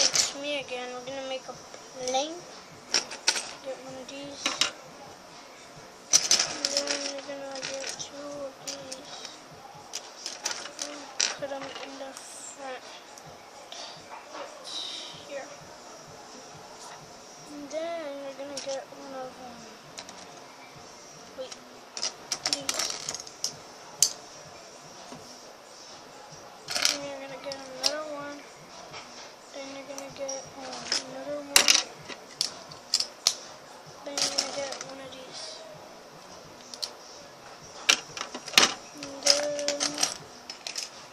it's me again. We're gonna make a plane. Get one of these. And then we're gonna get two of these. And put them in the front. Here. And then we're gonna get one of them. Wait. These. And you're gonna get another one. Then you're gonna get another one. Then you're gonna get one of these. And then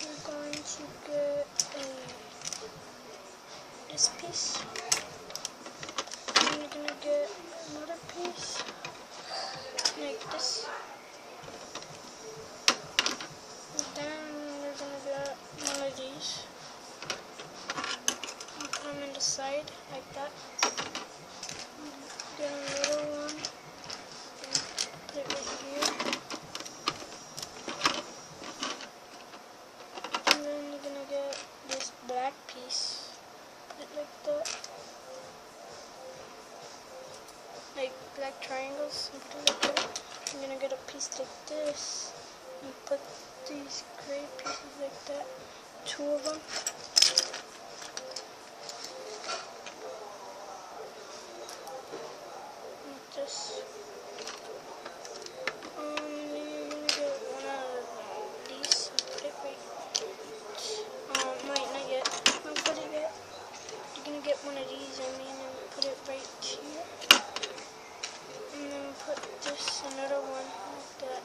you're going to get this piece. And you're gonna get another piece like this. And then you're gonna get one of these. And put them in the side like that. Get another one. And put it right here. And then you're gonna get this black piece. Put it like that. Like black triangles. And put it like that. I'm gonna get a piece like this. And put these gray pieces like that. Two of them. Like this. Then you're gonna get one of these and put it right. Wait, not yet. Don't put it yet. You're gonna get one of these, and put it right here. And then put this another one like that.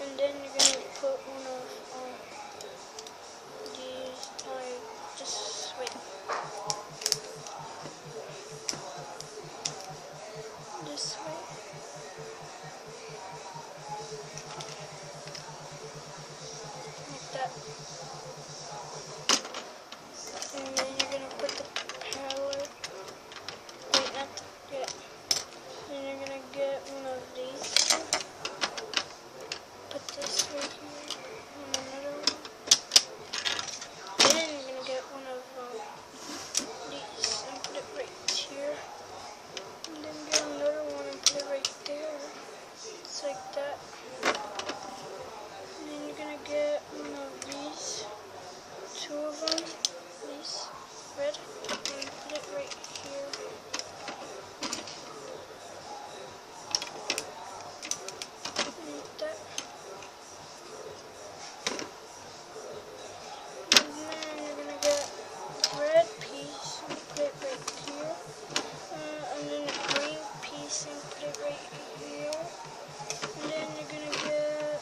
And then you're gonna put one of these, like just wait. This way. Like that. And then you're gonna put the palette. Wait, not yet. Then you're gonna get one of these. Put this right here. And another one. Then you're gonna get one of these and put it right here. And then get another one and put it right there. It's like that. And then you're gonna get one of these. Two of them. These. Red. And put it right here. Like that. And then you're gonna get a red piece and put it right here. And then a green piece and put it right here. And then you're gonna get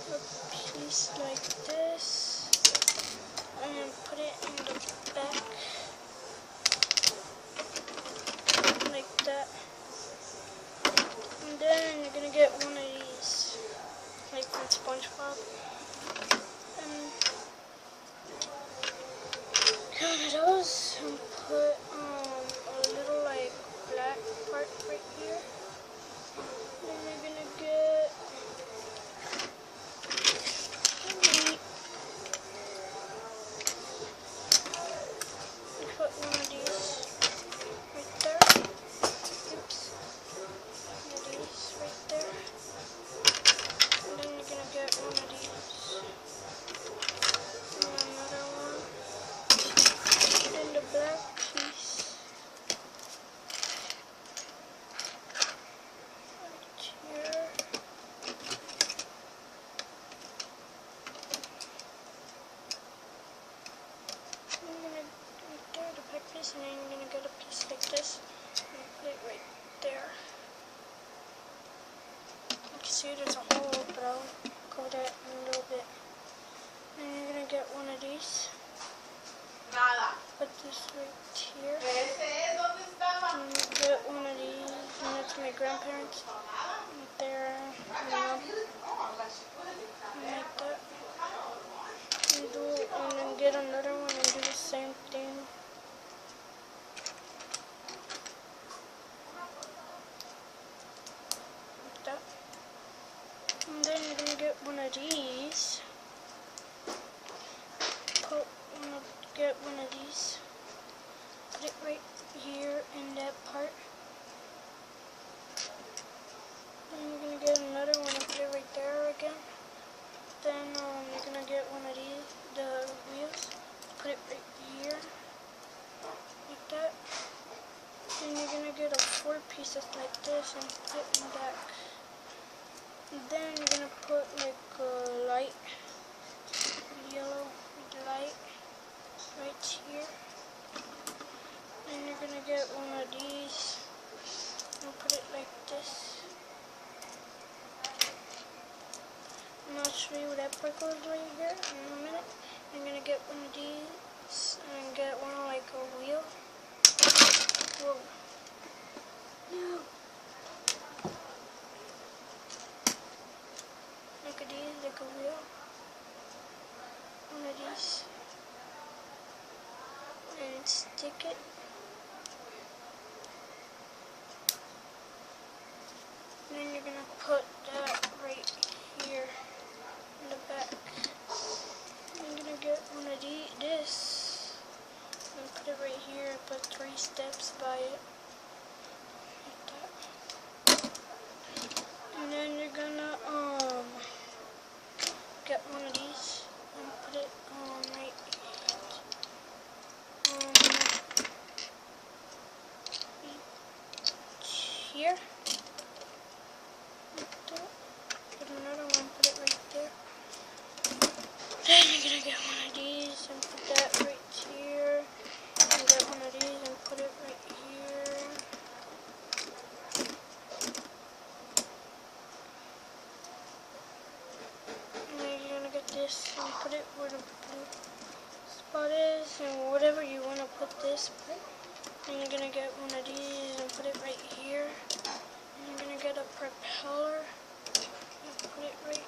a piece like this. And then put it in the back. Like that. And then you're gonna get one of these. Like from SpongeBob. And get one of those and put a little like black part right here. Then you're gonna get put one of these right there. Oops. One of these right there. And then you're gonna get one of these. And another one. And then the black piece. Right here. I'm gonna right there, the black piece, and then you're gonna get a piece like this and put it right there. You can see there's a hole, but I'll cover that in a little bit. And you're gonna get one of these. Put this right here. And you get one of these, and that's my grandparents. Right there, my mom. And like that. And then get another one and do the same thing. Like that. And then you're gonna get one of these. Get get one of these. Put it right here in that part. Then you're gonna get another one and put it right there again. Then you're gonna get one of these, the wheels. Put it right here, like that. Then you're gonna get 4 pieces like this and put it in the back. And then you're gonna put like a light, yellow light right here. Then you're gonna get one of these and put it like this. And I'll show you what that part goes right here in a minute. I'm gonna get one of these and get one like a wheel. Whoa. No. Look at these, like a wheel. One of these. And stick it. And then you're gonna put that right here in the back. I'm gonna get one of this and put it right here. Put 3 steps by it, like that. And then you're gonna get one of these and put it right here. Get another one, put it right there. Then you're gonna get one of these and put that right here. And get one of these and put it right here. And then you're gonna get this and put it where the blue spot is, and whatever you wanna put this. And you're gonna get one of these and put it right here. And you're gonna get a propeller and put it right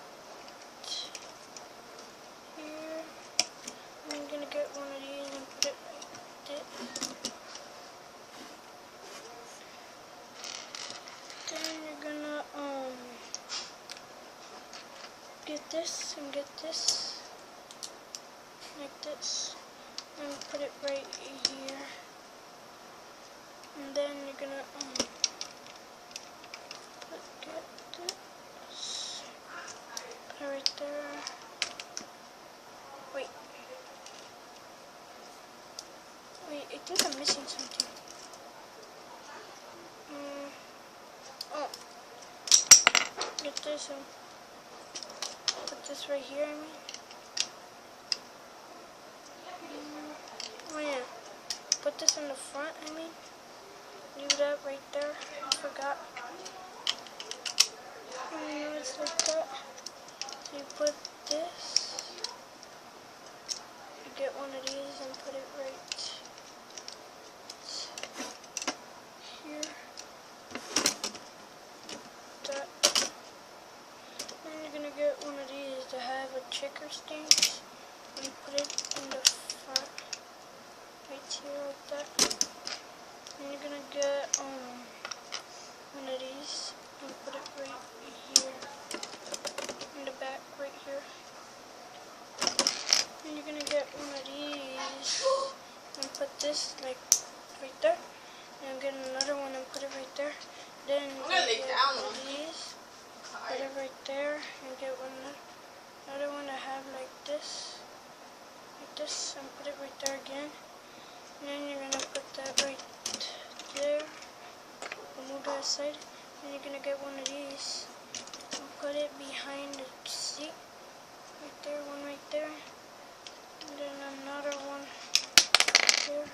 here. And you're gonna get one of these and put it like this. Then you're gonna get this and get this like this and put it right here. And then you're gonna get this, put it right there. Wait, I think I'm missing something. Oh, get this and put this right here. Oh yeah, put this in the front. Leave that right there. I forgot. And it's like that. So you put this. You get one of these and put it right here. That. Then you're gonna get one of these to have a checker stance and put it in the front, right here like that. And you're gonna get one of these and put it right here in the back, right here. And you're gonna get one of these and put this like right there. And get another one and put it right there. Then you're gonna get one of these, put it right there, and get another one to have like this, and put it right there again. And then you're gonna put that right there, move that aside, and you're gonna get one of these and put it behind the seat, right there, one right there, and then another one there,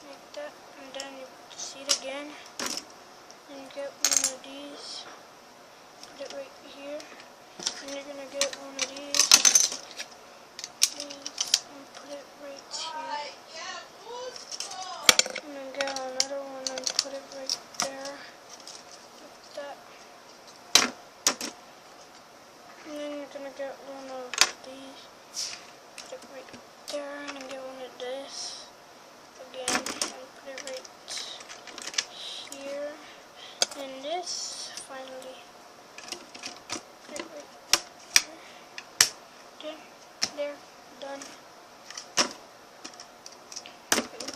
like that, and then you put the seat again, and you get one of these, put it right here, and you're gonna get one of these, and put it right here. And then get another one and put it right there, like that. And then you're gonna get one of these, put it right there, and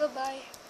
Bye-bye.